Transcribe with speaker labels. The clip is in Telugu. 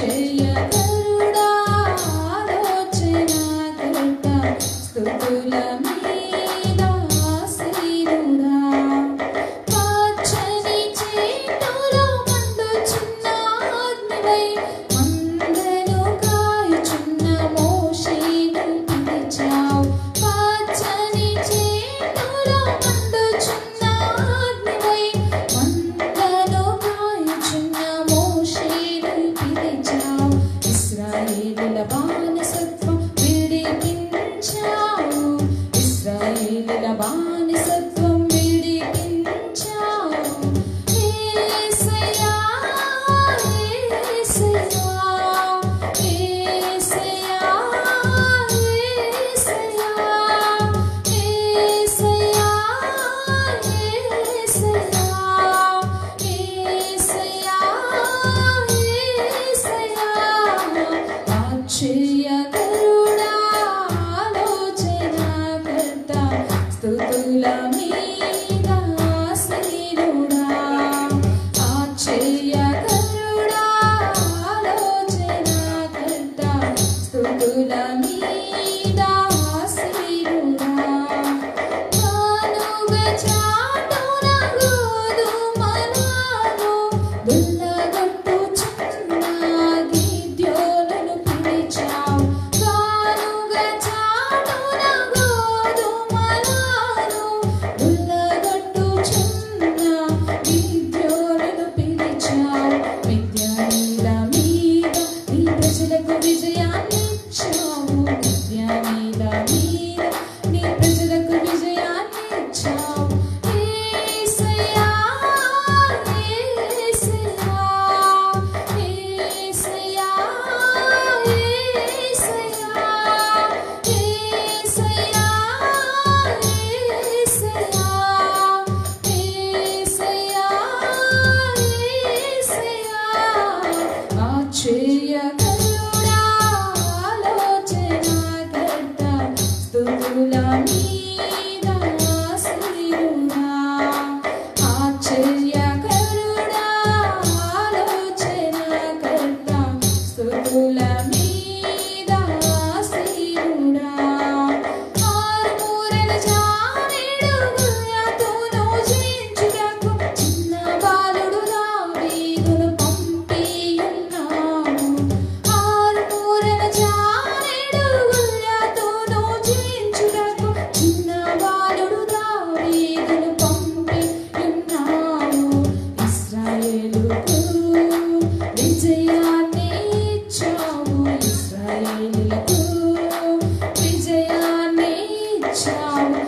Speaker 1: ఆశ్చర్యకరుడా ఆలోచనకర్త స్తుతుల మీద ఆసీనుడా పచ్చని చేతులో మండుచున్న అగ్నివై మందను కాయుచున్న మోషేను పిలిచావు పచ్చని చేతులో మండుచున్న అగ్నివై మందను కాయుచున్న మోషేను పిలిచావు ఇశ్రాయేలుల బానిసత్వం విడిపించావు ఇశ్రాయేలుల బానిసత్వం విడిపించావు యేసయ్యా యేసయ్యా యేసయ్యా యేసయ్యా యేసయ్యా యేసయ్యా యేసయ్యా యేసయ్యా ఆశ్చర్యకరుడా ఆలోచనకర్త స్తుతుల మీద ఆసీనుడా ఆశ్చర్యకరుడా ఆలోచనకర్త స్తుతుల మీద ఆసీనుడా కానుగ చాటున గోధుమలను దున్నగొట్టుచున్న గిద్యోనును పిలిచావు కానుగ చాటున గోధుమలను దున్నగొట్టుచున్న గిద్యోనును పిలిచావు మిద్యానీల మీద నీ ప్రజలకు విజయాన్నిచ్చావు మిద్యానీల మీద నీ ప్రజలకు విజయాన్నిచ్చావు యేసయ్యా యేసయ్యా యేసయ్యా యేసయ్యా యేసయ్యా యేసయ్యా యేసయ్యా యేసయ్యా ఆశ్చర్యకరుడా ఆలోచనకర్త స్తుతుల మీద ఆసీనుడా ఆశ్చర్యకరుడా ఆలోచనకర్త స్తుతుల మీద ఆసీనుడా ఆరుమూరల జానెడు గుర్రతును జయించుటకు చిన్న బాలుడు దావీదును పంపియున్నావు ఆరుమూరల జానెడు గుర్రతును జయించుటకు చిన్న బాలుడు దావీదును పంపియున్నావు ఇశ్రాయేలుకు విజయాన్ని ఇచ్చావు ఇశ్రాయేలులకు విజయాన్ని ఇచ్చావు